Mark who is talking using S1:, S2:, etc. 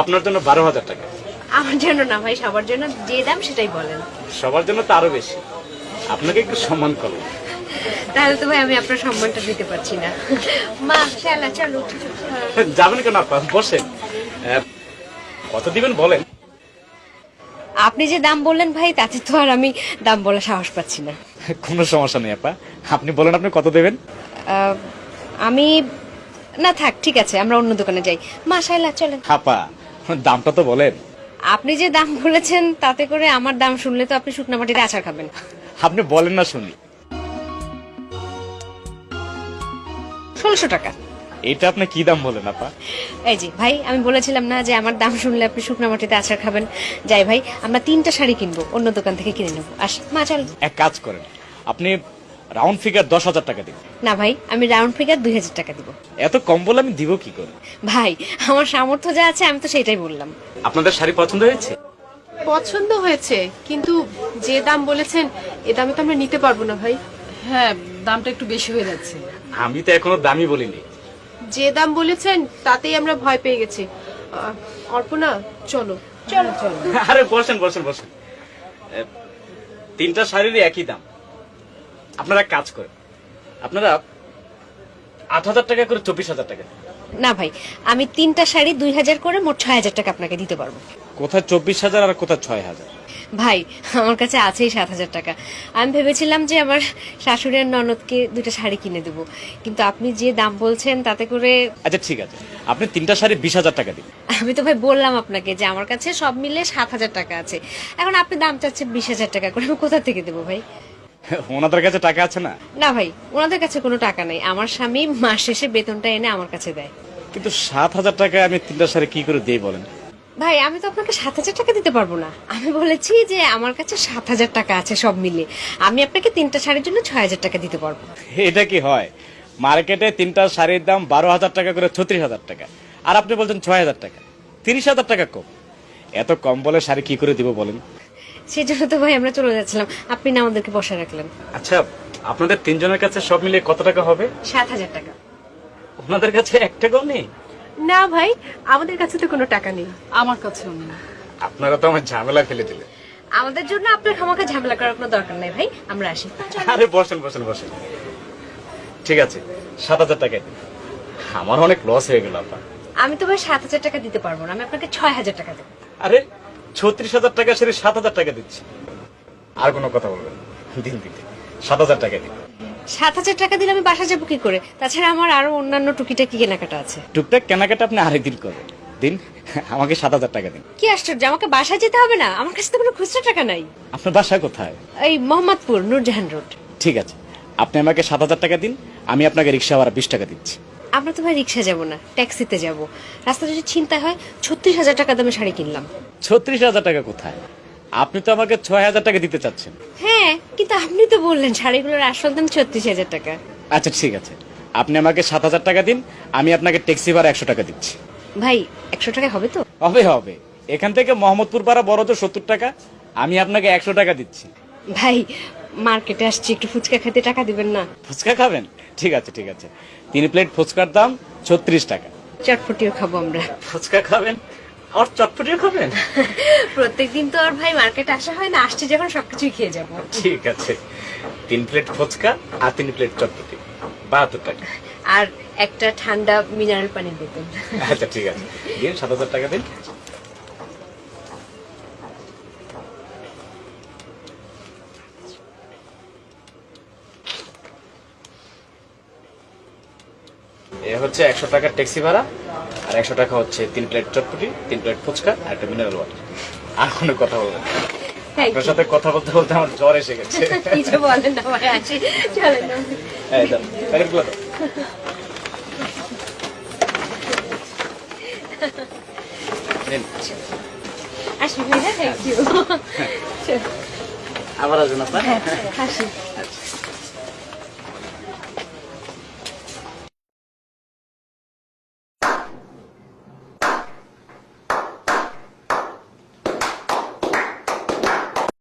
S1: আপনার জন্য 12,000 টাকা।
S2: আমার জন্য না ভাই, সবার জন্য যে দাম সেটাই বলেন।
S1: সবার জন্য তো আরো বেশি, আপনাকে একটু সম্মান করো।
S2: তাহলে তো ভাই আমি আপনার সম্মানটা দিতে পারছি না। মা শালা চলো।
S1: যাবেন কেন আপা, বসেন। কত দিবেন বলেন?
S2: আপনি যে দাম বললেন ভাই, তাতে তো আর আমি দাম বলা সাহস পাচ্ছি না।
S1: কোনো সমস্যা নেই আপা, আপনি বলেন আপনি কত দেবেন।
S2: আমি না, থাক, ঠিক আছে, আমরা অন্য দোকানে যাই। মা শালা চলেন।
S1: আপা দামটা তো বলেন।
S2: আপনি যে দাম বলেছেন তাতে করে আমার দাম শুনলে তো আপনি শুকনা মাটিতে আচার খাবেন।
S1: আপনি বলেন না শুনি।
S2: 1600 টাকা।
S1: এটা আপনি কি দাম বলেন আপা?
S2: এই যে ভাই, আমি বলেছিলাম না যে আমার দাম শুনলে আপনি শুকনা মাটিতে আচার খাবেন। যাই ভাই, আমরা 3টা শাড়ি কিনবো, অন্য দোকান থেকে কিনে নেবো। আস মা চল।
S1: এক কাজ করেন, আপনি রাউন্ড ফিগার 10,000 টাকা দিন।
S2: না ভাই, আমি রাউন্ড ফিগার 2000 টাকা দিব।
S1: এত কম বলে আমি দিব কি করে?
S2: ভাই আমার সামর্থ্য যা আছে আমি তো সেটাই বললাম।
S1: আপনাদের শাড়ি পছন্দ হয়েছে?
S3: পছন্দ হয়েছে, কিন্তু যে দাম বলেছেন এ দামে তো আমরা নিতে পারবো না ভাই।
S4: হ্যাঁ, দামটা একটু বেশি হয়ে যাচ্ছে।
S1: আমি তো এখনো দামই বলিনি।
S3: যে দাম বলেছেন তাতেই আমরা ভয় পেয়ে গেছি। অর্পণা চলো।
S2: চলো চলো।
S1: আরে বসেন বসেন বসেন। 3টা শাড়িরই একই দাম। আপনারা এক কাজ করেন, আপনারা 8,000 টাকা করে 24,000 টাকা দিন।
S2: না ভাই, আমি 3টা শাড়ি 2000 করে মোট 6000 টাকা আপনাকে দিতে পারবো।
S1: কোথায় 24,000 আর কোথায় 6,000?
S2: ভাই আমার কাছে আছেই 7000 টাকা। আমি ভেবেছিলাম যে আমার শাশুড়ি আর ননদকে 2টা শাড়ি কিনে দেবো, কিন্তু আপনি যে দাম বলছেন তাতে করে।
S1: আচ্ছা ঠিক আছে, আপনি 3টা শাড়ি 20,000 টাকা দিন।
S2: আমি তো ভাই বললাম আপনাকে যে আমার কাছে সব মিলে 7000 টাকা আছে। এখন আপনি দাম চাচ্ছেন 20,000 টাকা করে, আমি কোথা থেকে দেবো ভাই?
S1: ওনাদের কাছে টাকা আছে না?
S2: না ভাই, ওনাদের কাছে কোনো টাকা নেই। আমার স্বামী মাস শেষে বেতনটা এনে আমার কাছে দেয়।
S1: কিন্তু 7,000 টাকায় আমি 3টা শাড়ি কি করে দিই বলেন?
S2: ভাই আমি তো আপনাকে 7000 টাকা দিতে পারবো না। আমি বলেছি যে আমার কাছে 7000 টাকা আছে সব মিলে। আমি আপনাকে 3টা শাড়ির জন্য 6000 টাকা দিতে পারবো।
S1: এটা কি হয়? মার্কেটে 3টা শাড়ির দাম 12,000 টাকা করে 36,000 টাকা, আর আপনি বলছেন 6,000 টাকা। 30,000 টাকা কম। এত কম বলে শাড়ি কি করে দিব বলেন?
S2: সেই জন্য তো ভাই আমরা চলে যাচ্ছিলাম, আপনি না আমাদেরকে বসে রাখলেন।
S1: আচ্ছা, আপনাদের 3 জনের কাছে সব মিলিয়ে কত টাকা হবে?
S2: 7000 টাকা।
S1: ওনাদের কাছে 1 টাকাও নেই?
S3: না ভাই, আমাদের কাছে তো কোনো টাকা নেই।
S4: আমার কাছেও নেই।
S1: আপনারা তো আমার ঝামেলা ফেলে দিলেন।
S2: আমাদের জন্য আপনার খামাখা ঝামেলা করার কোনো দরকার নাই ভাই, আমরা আসি।
S1: আরে বসেন বসেন বসেন। ঠিক আছে, 7,000 টাকা দিন। আমার অনেক লস হয়ে গেল আপা।
S2: আমি তো ভাই 7000 টাকা দিতে পারবো না, আমি আপনাকে 6000 টাকা দেবো।
S1: আরে 36,000 টাকা সেরে 7,000 টাকা দিচ্ছি। আর কোনো কথা বলবেন? দিন দিন 7,000 টাকা দিন।
S2: 7000 টাকা দিলে আমি বাসা যাবো কি করে? তাছাড়া আমার আরো অন্যান্য টুকিটাকি কেনাকাটা আছে।
S1: টুকটাক কেনাকাটা আপনি আরেকদিন করবেন। দিন, আমাকে 7,000 টাকা দিন।
S2: কি আশ্চর্য, আমাকে বাসা যেতে হবে না? আমার কাছে তো কোনো খুচরা টাকা নাই।
S1: আপনার বাসা কোথায়?
S2: এই মোহাম্মদপুর, নূরজাহান রোড।
S1: ঠিক আছে, আপনি আমাকে 7,000 টাকা দিন, আমি আপনাকে রিক্সা ভাড়া 20 টাকা দিচ্ছি।
S2: আমরা তো ভাই রিক্সা যাবো না, ট্যাক্সিতে যাব। রাস্তা যদি চিন্তা হয়, 36,000 টাকা দামে শাড়ি কিনলাম।
S1: 36,000 টাকা কোথায়? আপনি তো আমাকে 6,000 টাকা দিতে চাচ্ছেন।
S2: হ্যাঁ, কিন্তু আপনি তো বললেন শাড়িগুলোর আসল দাম 36,000 টাকা।
S1: আচ্ছা ঠিক আছে, আপনি আমাকে 7,000 টাকা দিন, আমি আপনাকে ট্যাক্সি ভাড়া 100 টাকা দিচ্ছি।
S2: ভাই 100 টাকা হবে তো?
S1: হবে হবে, এখান থেকে মোহাম্মদপুর পাড়া বড় তো 70 টাকা, আমি আপনাকে 100 টাকা দিচ্ছি।
S2: ভাই মার্কেটে আসছি, একটু ফুচকা খেতে টাকা দিবেন না?
S1: ফুচকা খাবেন? ঠিক আছে ঠিক আছে, 3 প্লেট ফুচকার দাম 36 টাকা।
S2: চটপটিও খাবো আমরা।
S1: ফুচকা খাবেন আর চটপটিও খাবেন?
S2: প্রত্যেকদিন তো আর ভাই মার্কেটে আসা হয় না, আসছি যখন সবকিছুই খেয়ে যাবো।
S1: ঠিক আছে, 3 প্লেট ফুচকা আর 3 প্লেট চটপটি, 72 টাকা।
S2: আর একটা ঠান্ডা মিনারেল পানি দিতেন।
S1: আচ্ছা ঠিক আছে, দিন 7,000 টাকা দিন। এ হচ্ছে 100 টাকার ট্যাক্সি ভাড়া, আর 100 টাকা হচ্ছে 3 প্লেট চটপটি, 3 প্লেট ফুচকা আর একটা মিনারেল ওয়াটার। আর কোনো কথা বলবেন? আপনার সাথে কথা বলতে বলতে আমার জ্বর এসে গেছে।
S2: কিছু বলেন না ভাই, আসি চলেন।
S1: এই দাও, প্যাকেটগুলো দাও। নিন।
S2: আসি ভাই, থ্যাংক ইউ।
S1: আবার আসবেন আপনার?
S2: আসি।
S1: আচ্ছা।